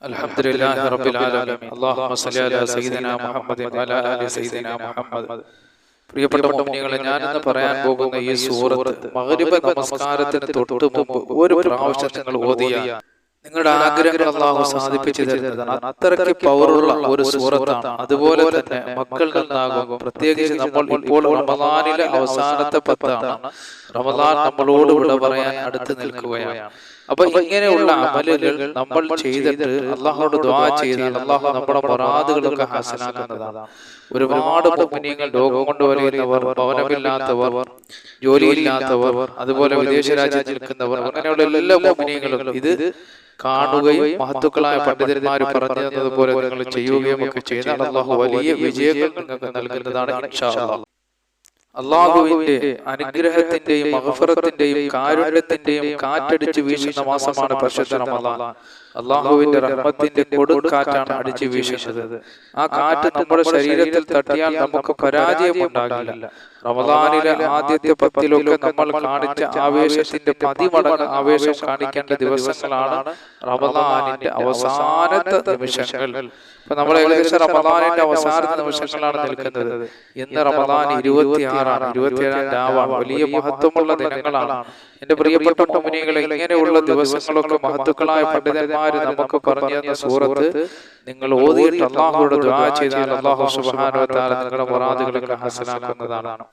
അൽഹംദുലില്ലാഹി റബ്ബിൽ ആലമീൻ. അല്ലാഹുമ്മ സ്വല്ലി അലാ സയ്യിദിനാ മുഹമ്മദിൻ വഅലാ ആലി സയ്യിദിനാ മുഹമ്മദ്. പ്രിയപ്പെട്ട മുഅ്മിനീങ്ങളെ, ഞാനിന്ന് പറയാൻ പോകുന്ന ഈ സൂറത്ത് മഗ്രിബ് നമസ്കാരത്തിന് തൊട്ട് മുമ്പ് ഒരു പ്രാവശ്യം നിങ്ങൾ ഓതിയാൽ നിങ്ങളുടെ ആഗ്രഹങ്ങൾ അല്ലാഹു സാധിപ്പിച്ചു തരുന്നതാണ്. അത്രയ്ക്ക് പവറുള്ള ഒരു സൂറത്താണ്. അതുപോലെ തന്നെ മക്കൾ നന്നാകും. പ്രത്യേകിച്ച് നമ്മൾ ഇപ്പോൾ റമദാനിലെ അവസാനത്തെ പത്താണ്. റമദാൻ നമ്മളോട് വിട പറയാൻ അടുത്ത് നിൽക്കുകയാണ്. അപ്പൊ ഇങ്ങനെയുള്ള അമലുകൾ നമ്മൾ ചെയ്തിട്ട് അള്ളാഹുവോട് ദുആ ചെയ്താൽ അള്ളാഹു നമ്മുടെ മുറാദുകളൊക്കെ ഹാസിലാക്കുന്നതാണ്. ഒരുപാട് മുഅ്മിനീങ്ങൾ രോഗം കൊണ്ട് വലയുന്നവർ, ഭവനമില്ലാത്തവർ, ജോലിയില്ലാത്തവർ, അതുപോലെ വിദേശ രാജ്യത്ത് നിൽക്കുന്നവർ, അങ്ങനെയുള്ള എല്ലാ മുഅ്മിനീങ്ങളും ഇത് കാണുകയും മഹത്തുക്കളായ പണ്ഡിതന്മാർ പറഞ്ഞു തന്നതുപോലെ നിങ്ങൾ ചെയ്യുകയും ഒക്കെ ചെയ്താൽ അള്ളാഹു വലിയ വിജയങ്ങൾ നിങ്ങൾക്ക് നൽകുന്നതാണ് ഇൻഷാ അല്ലാഹ്. അള്ളാഹുവിന്റെ അനുഗ്രഹത്തിന്റെയും മഗ്ഫിറത്തിന്റെയും കാരുണ്യത്തിന്റെയും കാറ്റടിച്ച് വീശുന്ന മാസമാണ് പരിശുദ്ധ റമദാൻ. അള്ളാഹുവിന്റെ റഹ്മത്തിന്റെ കൊടുങ്കാറ്റാണ് അടിച്ചു വീശുന്നത്. ആ കാറ്റ് നമ്മുടെ ശരീരത്തിൽ തട്ടിയാൽ നമുക്ക് പരാജയമുണ്ടാകില്ല. റമദാനിലെ ആദ്യത്തെ പത്തിലൊക്കെ നമ്മൾ കാണിച്ച ആവേശത്തിന്റെ 10 മടങ്ങ് ആവേശം കാണിക്കേണ്ട ദിവസങ്ങളാണ് റമദാനിന്റെ അവസാനത്തെ നിമിഷങ്ങൾ. ഇപ്പൊ നമ്മൾ ഏകദേശം റമദാനിന്റെ അവസാനത്തെ നിമിഷങ്ങളാണ് നിൽക്കുന്നത്. ഇന്ന് റമദാൻ 26-ആണ്, 27-ാം രാവാണ്. വലിയ മഹത്വമുള്ള ദിനങ്ങളാണ്. എന്റെ പ്രിയപ്പെട്ട മുഅ്മിനീങ്ങളെ, ഇങ്ങനെയുള്ള ദിവസങ്ങളൊക്കെ മഹത്തുക്കളായ പണ്ഡിതന്മാര് നമുക്ക് പറഞ്ഞു തന്ന സൂറത്ത് നിങ്ങൾ ഓതിയിട്ട് അല്ലാഹുവോട് ദുആ ചെയ്താൽ അല്ലാഹു സുബ്ഹാനഹു വ തആല നിങ്ങളുടെ മുറാദുകളൊക്കെ ഹാസിലാക്കുന്നതാണ്.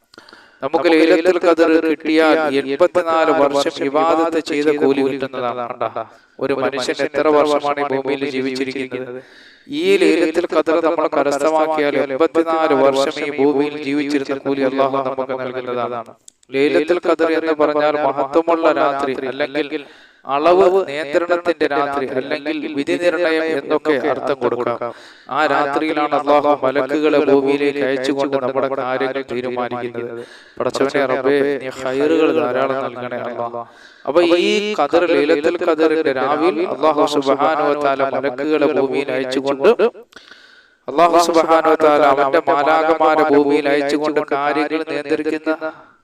നമുക്ക് ലൈലത്തുൽ ഖദർ കിട്ടിയാൽ 84 വർഷം ഇബാദത്ത് ചെയ്ത കൂലി കിട്ടുന്നതാണ്. ഒരു മനുഷ്യൻ എത്ര വർഷമാണ് ഈ ഭൂമിയിൽ ജീവിച്ചിരിക്കുന്നത്? ഈ ലൈലത്തുൽ ഖദർ നമ്മൾ കരസ്ഥമാക്കിയാൽ 84 വർഷം ഈ ഭൂമിയിൽ ജീവിച്ചിരുന്ന കൂലി അല്ലാഹു നമുക്ക് നൽകുന്നതാണ്. ലൈലത്തുൽ ഖദർ എന്ന് പറഞ്ഞാൽ മഹത്വമുള്ള രാത്രി, അല്ലെങ്കിൽ അളവ് നിയന്ത്രണത്തിന്റെ രാത്രി, അല്ലെങ്കിൽ വിധി നിർണയം എന്നൊക്കെ അർത്ഥം കൊടുക്കാം. ആ രാത്രിയിലാണ് അല്ലാഹു മലക്കുകളെ ഭൂമിയിലേക്ക് അയച്ചുകൊണ്ട് നമ്മുടെ കാര്യങ്ങൾ തീരുമാനിക്കുന്നത്. പടച്ചവനെ റബ്ബേ, നീ ഖൈറുകൾ ധാരാളം നൽകണേ അല്ലാഹ്. അപ്പൊ ഈ ഖദർ, ലൈലത്തുൽ ഖദറിന്റെ രാവിൽ അല്ലാഹു സുബ്ഹാനഹു വ തആല മലക്കുകളെ ഭൂമിയിൽ അയച്ചുകൊണ്ട് അല്ലാഹു സുബ്ഹാനഹു വ തആല അവന്റെ മാലാഖമാരെ ഭൂമിയിൽ അയച്ചുകൊണ്ട് കാര്യങ്ങൾ നിയന്ത്രിക്കുന്ന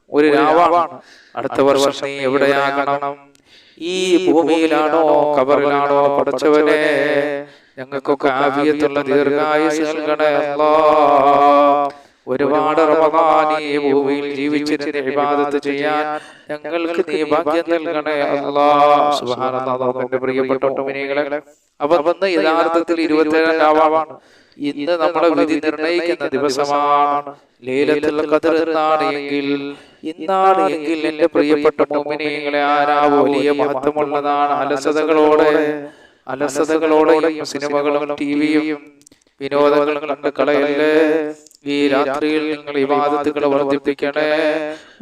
ഒരു രാവാണ്. അടുത്ത വർഷം നീ എവിടെയാകണം? ഈ ഭൂമിയിലാണോ ഖബറിലാണോ? പടച്ചവനെ, ഞങ്ങൾക്കൊക്കെ ആഫിയത്തുള്ള ദീർഘായുസ് നൽകണേ അല്ലാഹ്. ഒരുപാട് റമദാൻ ഈ ഭൂമിയിൽ ജീവിച്ചിരുന്ന് ഇബാദത്ത് ചെയ്യാൻ ഞങ്ങൾക്ക് നീ ഭാഗ്യം നൽകണേ അല്ലാഹ്. സുബ്ഹാനല്ലാഹ്. എന്റെ പ്രിയപ്പെട്ട മുഅ്മിനീങ്ങളെ, അപ്പൊ ഇന്ന് യഥാർത്ഥത്തിൽ 27-ാം രാവാണ്. ഇന്ന് നമ്മുടെ വിധി നിർണയിക്കുന്ന ദിവസമാണ്. ലൈലത്തുൽ ഖദർ എന്നാണ് എങ്കിൽ എന്റെ പ്രിയപ്പെട്ട മുഅ്മിനീങ്ങളെ, ആരാ വലിയ മഹത്വമുള്ളതാണ്. അലസതകളോടെയും സിനിമകളും ടിവിയും വിനോദങ്ങളും കണ്ട് കളയല്ലേ. ഈ രാത്രിയിൽ നിങ്ങൾ ഇബാദത്തുകൾ വർദ്ധിപ്പിക്കണേ.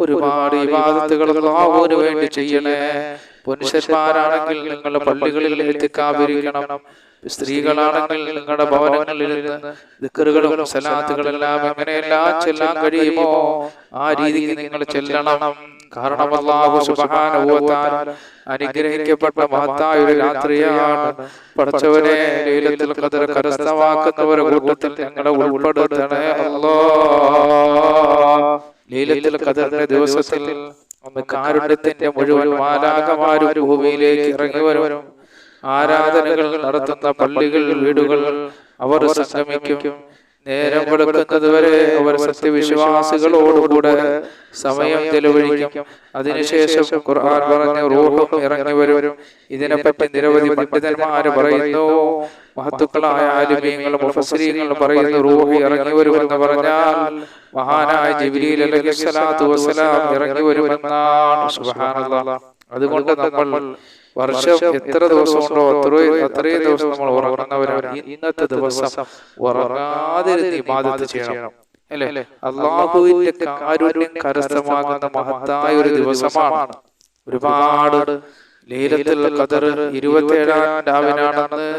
ഒരുപാട് ഇബാദത്തുകൾ അല്ലാഹുവിന് വേണ്ടി ചെയ്യണേ. പുരുഷന്മാരാണെങ്കിൽ നിങ്ങളുടെ പള്ളികളിൽ ഇത്തിക്കാഫിരിക്കണം. സ്ത്രീകളാണെങ്കിൽ നിങ്ങളുടെ ഭവനങ്ങളിൽ നിന്ന് ദിക്റുകളും സലാത്തുകളെല്ലാം എങ്ങനെയെല്ലാം ചെല്ലാൻ കഴിയുമോ ആ രീതിക്ക് നിങ്ങൾ ചെല്ലണം. കാരണം അല്ലാഹു സുബ്ഹാനഹു വ തആല അനുഗ്രഹിക്കപ്പെട്ട മഹത്തായ ഒരു രാത്രിയാണ്. പടച്ചവനെ, ലൈലത്തുൽ ഖദർ കരസ്ഥമാക്കുന്നവരുടെ കൂട്ടത്തിൽ ഞങ്ങളെ ഉൾപ്പെടുത്തണേ അല്ലാഹ്. ലൈലത്തുൽ ഖദറിന്റെ ദിവസത്തിൽ അന്ന് കാരുണ്യത്തിന്റെ മുഴുവൻ മാലാഖമാരും ഭൂമിയിലേക്ക് ഇറങ്ങി വരും. ആരാധനകൾ നടത്തുന്ന പള്ളികൾ, വീടുകൾ അവർ സംഗമിക്കും. നേരം വെളുക്കുന്നത് വരെ അവർ സത്യവിശ്വാസികളോടുകൂടെ സമയം ചെലവഴിക്കും. അതിനുശേഷം ഖുർആൻ പറഞ്ഞ റൂഹും ഇറങ്ങി വരും. ഇതിനെപ്പറ്റി നിരവധി പണ്ഡിതന്മാര് പറയുന്നു. മഹത്തുക്കളായ ആലിമീങ്ങളും മുഫസ്സിരീങ്ങളും പറയുന്നു, റൂഹ് ഇറങ്ങി വരുമെന്ന് പറഞ്ഞാൽ മഹാനായ ജിബ്രീൽ അലൈഹിസ്സലാത്തു വസ്സലാം ഇറങ്ങി വരുമെന്നാണ്. സുബ്ഹാനല്ലാഹ്. അതുകൊണ്ട് നമ്മൾ വർഷം എത്ര ദിവസമുണ്ടോ അത്രയും ദിവസം നമ്മൾ ഉറങ്ങുന്നവരാണ്. ഇന്നത്തെ ദിവസം ഉറങ്ങാതെ ഇബാദത്ത് ചെയ്യണം, അല്ലേ? അല്ലാഹുവിന്റെ കാരുണ്യം കരസ്ഥമാകുന്ന മഹത്തായ ഒരു ദിവസമാണ്. ഒരുപാട് ലൈലത്തുൽ ഖദർ 27-ാം രാവിനാണെന്ന്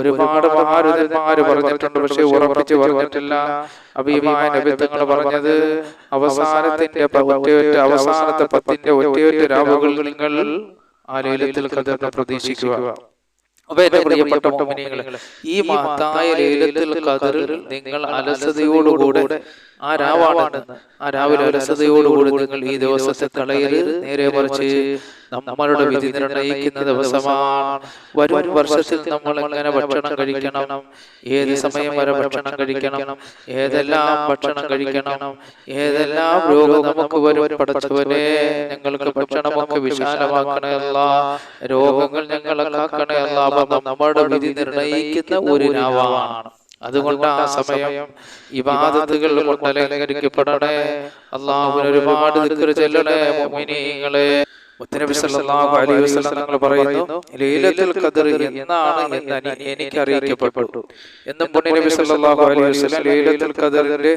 ഒരുപാട് മഹാരഥന്മാര് പറഞ്ഞിട്ടുണ്ട്. പക്ഷെ ഉറപ്പിച്ച് പറഞ്ഞിട്ടില്ല. അബീമായ നബി തങ്ങൾ പറഞ്ഞത് അവസാനത്തെ 10ന്റെ ഒറ്റയൊറ്റ രാവുകൾ നിങ്ങൾ ആ ലൈലത്തുൽ ഖദറിനെ പ്രതീക്ഷിക്കുക. അപ്പൊ എന്റെ പ്രിയപ്പെട്ട മുഅ്മിനീങ്ങളെ, ഈ മഹത്തായ ലൈലത്തുൽ ഖദറിൽ നിങ്ങൾ അലസതയോടുകൂടെ ആ രാവാണ്. ആ രാവിലെ അലസതയോടുകൂടി നിങ്ങൾ ഈ ദിവസത്തെ കളയരുത്. നേരെ മറിച്ച് നമ്മളുടെ വിധി നിർണയിക്കുന്ന ദിവസമാണ്. വരും വർഷത്തിൽ നമ്മൾ എങ്ങനെ ഭക്ഷണം കഴിക്കണം, ഏത് സമയം വരെ ഭക്ഷണം കഴിക്കണം, ഏതെല്ലാം ഭക്ഷണം കഴിക്കണം, ഏതെല്ലാം രോഗം നമുക്ക് വരും. പടച്ചവനെ, ഞങ്ങൾക്ക് ഭക്ഷണമൊക്കെ വിശാലമാക്കണമല്ല, രോഗങ്ങൾ ഞങ്ങളെ കാക്കണമല്ല. അപ്പം നമ്മുടെ വിധി നിർണയിക്കുന്ന ഒരു രാവാണ്. അതുകൊണ്ട് ആ സമയം ഇബാദത്തുകൾ കൊണ്ട് അലങ്കരിക്കപ്പെടണേ. അല്ലാഹുവിനെ ഒരുപാട് ദിക്ർ ചൊല്ലണേ മുഅ്മിനീങ്ങളെ. മുത്തനബി സല്ലല്ലാഹു അലൈഹി വസല്ലം തങ്ങൾ പറയുന്നു, ലൈലത്തുൽ ഖദ്ർ എന്നാണ് എന്ന് എനിക്ക് അറിയിക്കപ്പെട്ടു എന്നും മുത്തനബി സല്ലല്ലാഹു അലൈഹി വസല്ലം ലൈലത്തുൽ ഖദ്റിന്റെ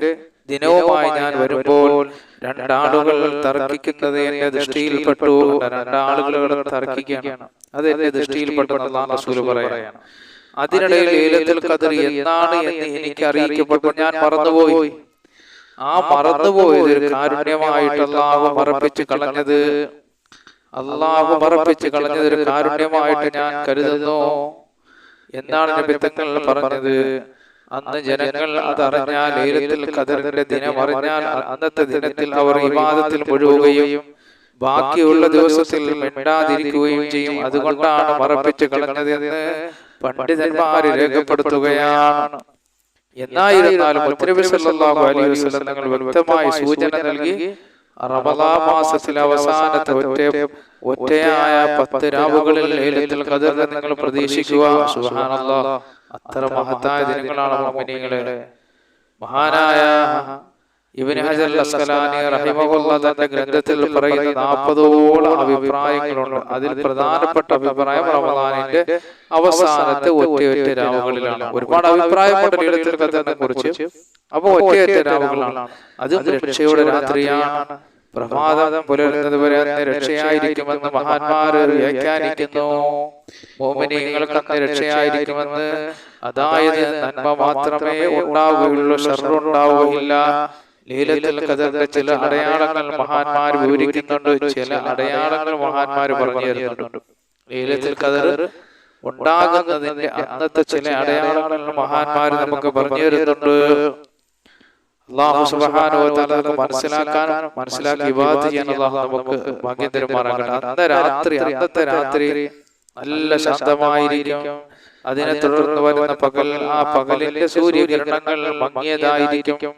ദിനവുമായി ഞാൻ വരുമ്പോൾ രണ്ടാളുകൾ തർക്കിക്കുന്നത് എന്റെ ദൃഷ്ടിയിൽപ്പെട്ടു. രണ്ടാളുകൾ തർക്കിക്കുകയാണ്, അത് എന്റെ ദൃഷ്ടിയിൽപ്പെട്ടെന്ന് അല്ലാഹു റസൂൽ പറയാണ്. അതിനിടയിൽ ലൈലത്തുൽ ഖദ്ർ എന്നാണ് എന്ന് എനിക്ക് അറിയിക്കപ്പെട്ടു. ഞാൻ മറന്നുപോയി. ആ മറന്നുപോയത് ഒരു കാരുണ്യമായിട്ട് അല്ലാഹു മറപ്പിച്ച് കളഞ്ഞത്, ഒരു കാരുണ്യമായിട്ട് ഞാൻ കരുതുന്നു എന്നാണ് നബി തങ്ങൾ പറഞ്ഞത്. അന്ന് ജനങ്ങൾ അതറിഞ്ഞാൽ, ലൈലത്തുൽ ഖദ്റിന്റെ ദിനം അറിഞ്ഞാൽ അന്നത്തെ ദിനത്തിൽ അവർ ഇബാദത്തിൽ മുഴുകുകയും ബാക്കിയുള്ള ദിവസത്തിൽ മിണ്ടാതിരിക്കുകയും ചെയ്യും. അതുകൊണ്ടാണ് മറപ്പിച്ച് കളഞ്ഞതെന്ന് പണ്ഡിതന്മാര് രേഖപ്പെടുത്തുകയാണ്. എന്നായിരുന്നാലും മുത്തനബി സല്ലല്ലാഹു അലൈഹി വസല്ലം തങ്ങൾ വ്യക്തമായി സൂചന നൽകി, റമളാൻ മാസത്തിലെ അവസാനത്തെ ഒറ്റയായ 10 രാവുകളിൽ ലൈലത്തുൽ ഖദ്ർ നിങ്ങൾ പ്രതീക്ഷിക്കുക. സുബ്ഹാനല്ലാഹ്, അത്ര മഹത്തായ ദിനങ്ങളാണ് മുഅ്മിനീങ്ങളെ. മഹാനായ ഇബ്നു ഹജർ അസ്ഖലാനി റഹിമഹുല്ലാഹ് തന്റെ ഗ്രന്ഥത്തിൽ പറയുന്ന 40ഓളം അഭിപ്രായങ്ങളുണ്ട്. അതിൽ പ്രധാനപ്പെട്ട അഭിപ്രായം റമളാനിന്റെ അവസാനത്തെ ഒറ്റ രാവുകളിലാണ്. ഒരുപാട് അഭിപ്രായമുണ്ട് ലൈലത്തുൽ ഖദ്റിനെ കുറിച്ച്. അപ്പൊ ഒറ്റ രാവുകളാണ്, അതും രക്ഷയുടെ രാത്രിയാണ്. പ്രഭാതം പുലരുന്നത് വരെ രക്ഷയായിരിക്കുമെന്ന് മഹാന്മാര് വ്യാഖ്യാനിക്കുന്നു. മുഅ്മിനീങ്ങൾക്ക് അന്ന് രക്ഷയായിരിക്കുമെന്ന്, അതായത് നന്മ മാത്രമേ ഉണ്ടാവുകയുള്ളൂ, ശർറ് ഉണ്ടാവുകയില്ല. ലൈലത്തുൽ ഖദ്റിന്റെ ചില അടയാളങ്ങൾ മഹാന്മാർ വിവരിക്കുന്നുണ്ട്, ചില അടയാളങ്ങൾ മഹാന്മാർ പറഞ്ഞു തരുന്നുണ്ട്. ലൈലത്തുൽ ഖദ്ർ ഉണ്ടാകുന്നതിന്റെ അന്നത്തെ ചില അടയാളങ്ങൾ മഹാന്മാർ നമുക്ക് പറഞ്ഞു തരുന്നുണ്ട്. അല്ലാഹു സുബ്ഹാനഹു വ തആല മനസ്സിലാക്കി ഇബാദത്ത് ചെയ്യാൻ അല്ലാഹു നമുക്ക് ഭാഗ്യം തരുമാറാകട്ടെ. അന്നത്തെ രാത്രി നല്ല ശാന്തമായിരിക്കും. അതിനെ തുടർന്ന് വരുന്ന പകൽ, ആ പകലിന്റെ സൂര്യകിരണങ്ങൾ മങ്ങിയതായിരിക്കും,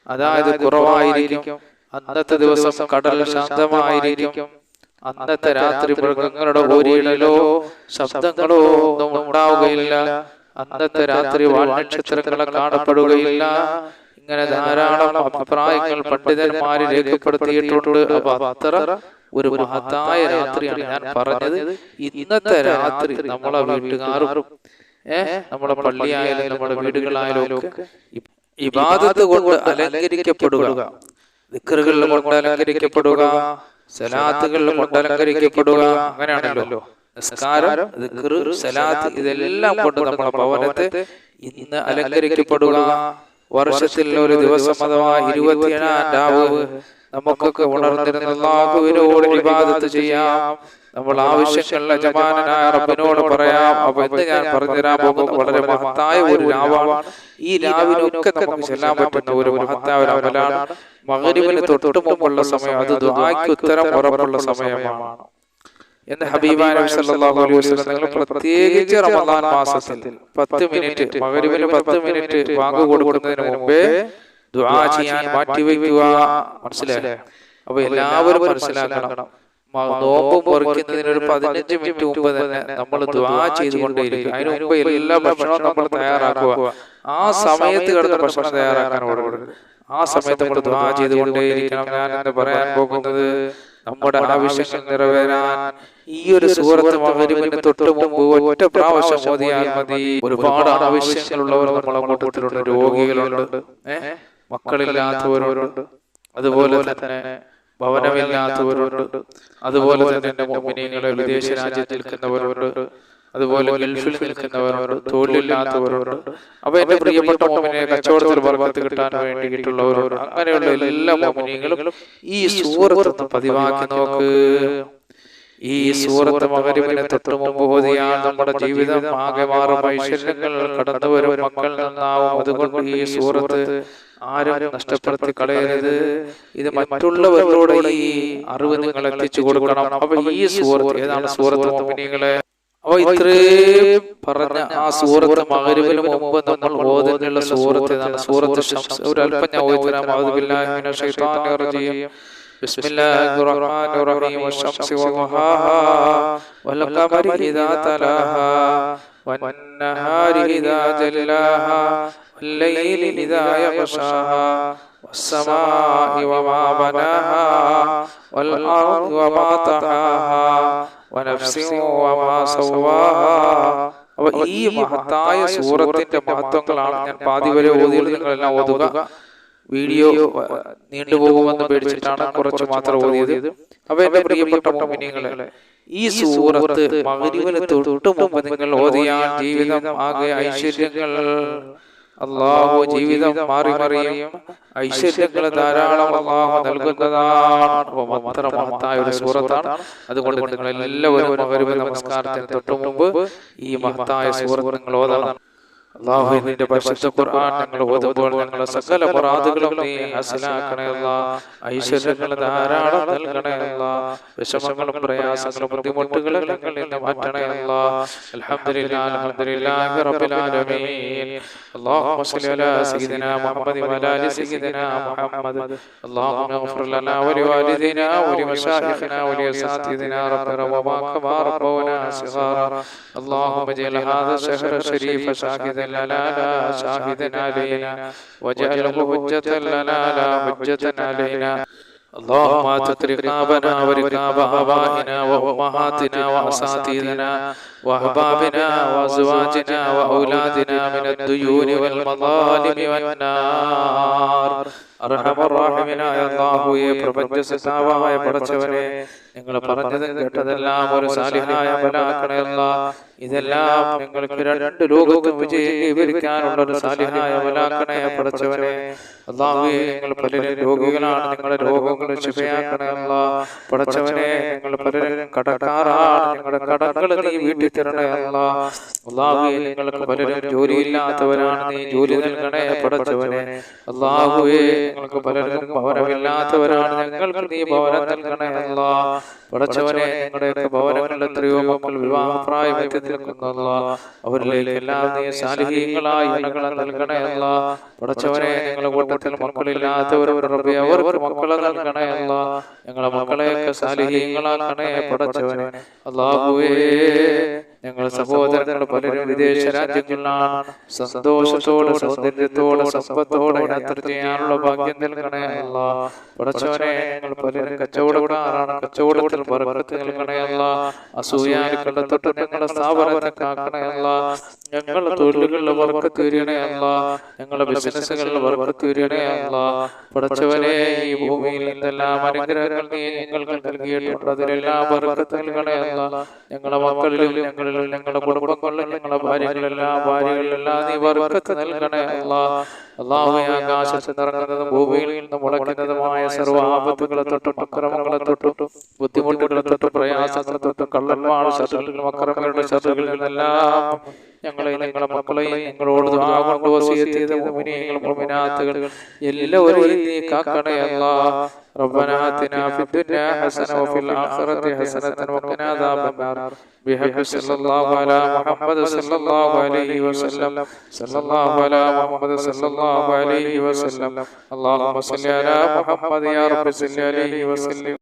അതായത് കുറവായിരിക്കും. അന്നത്തെ ദിവസം കടൽ ശാന്തമായിരിക്കും. അന്നത്തെ രാത്രി മൃഗങ്ങളുടെ ഓരിയിടലോ ശബ്ദങ്ങളോ ഒന്നും ഉണ്ടാവുകയില്ല. അന്നത്തെ രാത്രി വാൽനക്ഷത്രങ്ങളെ കാണപ്പെടുകയില്ല. ഇങ്ങനെ ധാരാളം അഭിപ്രായങ്ങൾ പണ്ഡിതന്മാര് രേഖപ്പെടുത്തിയിട്ടുണ്ട്. അപ്പൊ അത്ര ഒരു മഹത്തായ രാത്രിയാണ് ഞാൻ പറഞ്ഞത്. ഇന്നത്തെ രാത്രി നമ്മളെ വീട്ടുകാരും നമ്മുടെ പള്ളിയായാലും നമ്മുടെ വീടുകളായാലും ഒക്കെ ഇബാദത്ത് കൊണ്ട് അലങ്കരിക്കപ്പെടുക, ദിക്റുകൾ കൊണ്ട് അലങ്കരിക്കപ്പെടുക, സലാത്തുകൾ കൊണ്ട് അലങ്കരിക്കപ്പെടുക. അങ്ങനെയാണല്ലോ നിസ്കാരം, ദിക്ർ, സലാത്ത് ഇതെല്ലാം കൊണ്ട് നമ്മുടെ ഭവനത്തെ ഇന്ന് അലങ്കരിക്കപ്പെടുക. വർഷത്തിൽ ഒരു ദിവസം അഥവാ 27-ാം രാവ് നമുക്കൊക്കെ ഉണർന്നിരുന്ന അല്ലാഹുവിനോട് ഇബാദത്ത് ചെയ്യാം. നമ്മൾ ആവശ്യങ്ങളുടെ യജമാനനായ റബ്ബിനോട് പറയാം. അപ്പൊ ഇന്ന് ഞാൻ പറഞ്ഞുതരാൻ പോകുന്നത് വളരെ മഹത്തായ ഒരു രാവാണ്. ഈ രാവിനൊക്കെ നമുക്ക് ചെല്ലാൻ പറ്റുന്ന ഒരു മഹത്തായ ഒരു അമലാണ്. മഗ്രിബിന് തൊട്ട് മുമ്പുള്ള സമയം, അത് ദുആക്ക് ഉത്തരം ഉറപ്പുള്ള സമയമാണ് എന്ന് ഹബീബായ നബി സല്ലല്ലാഹു അലൈഹി വസല്ലം തങ്ങൾ പ്രത്യേകിച്ച് റമളാൻ മാസത്തിൽ 10 മിനിറ്റ്, മഗ്രിബിന് 10 മിനിറ്റ് വാങ്ങു കൊടുക്കുന്നതിന് മുമ്പേ ദുആ ചെയ്യാൻ മാറ്റിവെക്കുക. മനസ്സിലായോ? അപ്പൊ എല്ലാവരും മനസ്സിലാക്കണം, നോമ്പ് മുറിക്കുന്നതിന് ഒരു 15 മിനിറ്റ് മുമ്പ് തന്നെ നമ്മൾ ദുആ ചെയ്തുകൊണ്ടേയിരിക്കും. അതിന് മുമ്പ് എല്ലാ ഭക്ഷണവും നമ്മൾ തയ്യാറാക്കുക. ആ സമയത്ത് കിടന്ന് ഭക്ഷണം തയ്യാറാക്കാൻ ഓടരുത്. ആ സമയത്ത് നമ്മൾ ദുആ ചെയ്തുകൊണ്ടേയിരിക്കണം. ഞാൻ എന്ന് പറയാൻ പോകുന്നത്, നമ്മുടെ ആവശ്യങ്ങൾ നിറവേറാൻ ഈ ഒരു സൂറത്ത് മഗ്രിബിന് തൊട്ട് മുമ്പ് ഒറ്റ പ്രാവശ്യം ഓതിയാൽ മതി. ഒരുപാട് ആവശ്യങ്ങളുള്ളവർ നമ്മളെ കൂട്ടത്തിലുണ്ട്. രോഗികളുണ്ട്, മക്കളില്ലാത്തവരുണ്ട്, അതുപോലെ തന്നെ ഭവനമില്ലാത്തവരുണ്ട്, അതുപോലെ തന്നെ മുഅ്മിനീങ്ങളെ വിദേശ രാജ്യത്ത് നിൽക്കുന്നവരുണ്ട്, അതുപോലെ ഗൾഫിൽ നിൽക്കുന്നവരുണ്ട്, തൊഴിലില്ലാത്തവരുണ്ട്. അപ്പൊ എന്റെ പ്രിയപ്പെട്ട മുഅ്മിനെ കച്ചവടത്തിൽ ബർക്കത്ത് കിട്ടാൻ വേണ്ടിയിട്ടുള്ളവരുണ്ട്. അങ്ങനെയുള്ള എല്ലാ മുഅ്മിനീങ്ങളും ഈ സൂറത്ത് പതിവാക്കി നോക്ക്. ഈ സൂറത്ത് മഗ്‌രിബിന് തൊട്ട് മുമ്പ് ഓതിയാൽ നമ്മുടെ ജീവിതം ആകെ മാറും, ഐശ്വര്യങ്ങൾ കടന്നു വരും, മക്കൾ നന്നാവും. അതുകൊണ്ട് ഈ സൂറത്ത് ആരും നഷ്ടപ്പെടുത്തി കളയരുത്. ഇത് മറ്റുള്ളവരോട് ഈ അറിവ് നിങ്ങൾ എത്തിച്ചു കൊടുക്കണം. അപ്പൊ ഈ സൂറത്ത് ഏതാണ്? സൂറത്ത് മുഅ്മിനീങ്ങളെ. അപ്പൊ ഇത്രയും പറഞ്ഞ ആ സൂറത്ത് മഗ്‌രിബിന് മുമ്പ് നമ്മൾ ഓതുന്ന സൂറത്ത് ഏതാണ്? സൂറത്ത് ശംസ്. ഒരു അല്പം ഞാൻ ഓതി തരാം. അഊദു ബില്ലാഹി മിനശ് ശൈത്വാനിർ റജീം. ബിസ്മില്ലാഹിർ റഹ്മാനിർ റഹീം. വശംസി വദുഹാഹാ വൽഖമരി ഇദാ തലാഹാ വന്നഹാരി ഇദാ ജല്ലാഹാ വല്ലൈലി ഇദാ യഗ്ശാഹാ വസ്സമാഇ വമാ ബനാഹാ വൽഅർദി വമാ തഹാഹാ വനഫ്സിൻ വമാ സവ്വാഹാ. അപ്പോൾ ഈ മഹത്തായ സൂറത്തിന്റെ മഹത്വങ്ങളാണ് ഞാൻ പാതി വരെ ഓതിയത്. നിങ്ങളെല്ലാം ഓതുക. വീഡിയോ നീണ്ടുപോകുമെന്ന് പേടിച്ചിട്ടാണ് കുറച്ച് മാത്രം ഓതിയത്. അപ്പൊ എന്റെ പ്രിയപ്പെട്ട മുഅ്മിനീങ്ങളെ, ഈ സൂറത്ത് മഗ്‌രിബിന് തൊട്ട് മുമ്പ് നിങ്ങൾ ഓതിയാൽ ജീവിതം ആകെ ഐശ്വര്യങ്ങൾ, അല്ലാഹു ജീവിതം മാറി മറിയും, ഐശ്വര്യങ്ങൾ ധാരാളം അല്ലാഹു നൽകുന്നതാണ്. അത്ര മഹത്തായ ഒരു സൂറത്താണ്. അതുകൊണ്ട് നിങ്ങൾ എല്ലാവരും മഗ്‌രിബ് നമസ്കാരത്തിന് തൊട്ട് മുമ്പ് ഈ മഹത്തായ സൂറത്ത് നിങ്ങൾ ഓതണം. അല്ലാഹുവിന്റെ പരിശുദ്ധ ഖുർആൻ ഞങ്ങൾ ഓതുമ്പോൾ ഞങ്ങളുടെ സകല മുറാദുകളും നീ ഹസനാക്കണേ അല്ലാഹ്. ഐശ്വര്യങ്ങൾ ധാരാളം നൽകണേ അല്ലാഹ്. വിഷമങ്ങളും പ്രയാസങ്ങളും ബുദ്ധിമുട്ടുകളും ഞങ്ങളിൽ നിന്ന് മാറ്റണേ അല്ലാഹ്. അൽഹംദുലില്ലാഹി അൽഹംദുലില്ലാഹി റബ്ബിൽ ആലമീൻ. اللهم صل على سيدنا محمد وعلى ال سيدنا محمد. اللهم اغفر لنا ولوالدينا ولمشايخنا ولأساتذتنا ربنا كما ربونا صغارا. اللهم اجعل هذا الشهر الشريف شاهدا لنا لا شاهدا علينا واجعله حجة لنا لا حجة علينا. اللهم اتق رقابنا ورقاب آبائنا وأمهاتنا وأساتذتنا وأحبابنا وأزواجنا وأولادنا من الديون والمظالم والنار. അർഹമർറഹീമായ അല്ലാഹുവേ, പ്രപഞ്ചസത്താവായ പടച്ചവനെ, നിങ്ങൾ പറഞ്ഞതും കേട്ടതെല്ലാം ഒരു സാലിഹായ അമലാക്കണേ അല്ലാഹ്. ഇതെല്ലാം ഞങ്ങൾക്ക് രണ്ട് ലോകത്തും വിജയിക്കാനുള്ള ഒരു സാലിഹായ അമലാക്കണേ പടച്ചവനെ. അല്ലാഹുവേ, നിങ്ങൾ പലരും രോഗികളാണ്, നിങ്ങളുടെ രോഗങ്ങൾ ശിഫയാക്കണേ അല്ലാഹ്. പടച്ചവനെ, നിങ്ങൾ പലരും കടക്കാരാണ്, നിങ്ങളുടെ കടങ്ങൾ നീ വീട്ടി തരണേ അല്ലാഹ്. അല്ലാഹുവേ, നിങ്ങൾക്ക് പലരും ജോലിയില്ലാത്തവരാണ്, നീ ജോലി നൽകണേ പടച്ചവനെ. അല്ലാഹുവേ, ഞങ്ങൾക്ക് പലർക്കും ഭവനമില്ലാത്തവരാണ്, ഞങ്ങൾക്ക് നീ ഭവനം നൽകണേ അല്ലാഹ്. പടച്ചവനെ, ഞങ്ങളുടെയൊക്കെ ഭവനങ്ങളിൽ എത്രയോ മക്കൾ വിവാഹപ്രായമെത്തി നിൽക്കുന്നു അല്ലാഹ്. അവരിലേക്ക് എല്ലാം നീ സാലിഹീങ്ങളായി ഇണകളെ നൽകണേ അല്ലാഹ്. പടച്ചവനെ, ഞങ്ങളുടെ കൂട്ടത്തിൽ മക്കളില്ലാത്തവരോട് റബ്ബേ അവർക്ക് മക്കളെ നൽകണേ അല്ലാഹ്. ഞങ്ങളുടെ മക്കളെയൊക്കെ സാലിഹീങ്ങളാക്കണേ പടച്ചവനെ. അല്ലാഹുവേ, ഞങ്ങളുടെ സഹോദരങ്ങൾ പലരും വിദേശ രാജ്യങ്ങളിലാണ്. സന്തോഷത്തോടെ സൗന്ദര്യത്തോടെ സമ്പത്തോടെ യാത്ര ചെയ്യാനുള്ള ഭാഗ്യം നൽകണേ അല്ലാഹ്. പടച്ചവനെ, ഞങ്ങൾ പലരും കച്ചവടക്കാരാണ്, കച്ചവടത്തിൽ ബർക്കത്ത് നൽകണേ അല്ലാഹ്. അസൂയാലുക്കളുടെ തൊട്ട് ഞങ്ങളുടെ സ്ഥാപനത്തെ കാക്കണേ അല്ലാഹ്. ഞങ്ങളുടെ തൊഴിലുകളിൽ ബർക്കത്ത് വരണേ അല്ലാഹ്. ഞങ്ങളുടെ ബിസിനസ്സുകളിൽ ബർക്കത്ത് വരണേ അല്ലാഹ്. പടച്ചവനെ, ഈ ഭൂമിയിൽ എന്തെല്ലാം അനുഗ്രഹങ്ങൾ നീ ഞങ്ങൾക്ക് നൽകിയിട്ടുണ്ട്, അതിലെല്ലാം ബർക്കത്ത് നൽകണേ അല്ലാഹ്. ഞങ്ങളുടെ മക്കളിലും ഞങ്ങളിലും ഞങ്ങളുടെ കുടുംബങ്ങളിലും ഞങ്ങളുടെ ഭാര്യകളിലെല്ലാം നീ ബർക്കത്ത് നൽകണേ അല്ലാഹ്. അല്ലാഹുവേ, ആകാശത്ത് നിറങ്ങുന്നതും ഭൂമിയിൽ നിന്ന് മുളയ്ക്കുന്നതുമായ സർവ്വ ആപത്തുകളെ തൊട്ടും അക്രമങ്ങളെ തൊട്ടും ബുദ്ധിമുട്ടുകളെ തൊട്ടും പ്രയാസങ്ങളെ തൊട്ടും കള്ളന്മാരുടെ ശത്രുക്കളും അക്രമങ്ങളുടെ ശത്രുക്കളിൽ നിന്നെല്ലാം ഞങ്ങളെയും ഞങ്ങളുടെ മക്കളെയും ഞങ്ങളോട് ദുആ കൊണ്ട് വസിയത്ത് ചെയ്ത മുഅ്മിനീങ്ങൾ മുഅ്മിനാത്തുകൾ എല്ലാവരെയും നീ കാക്കണേ അല്ലാഹ്. ربنا آتنا في الدنيا حسنة وفي الآخرة حسنة وقنا عذاب النار. بحق صلى الله على محمد صلى الله عليه وسلم. صلى الله على محمد صلى الله عليه وسلم. اللهم صل على محمد يا رب صل عليه وسلم.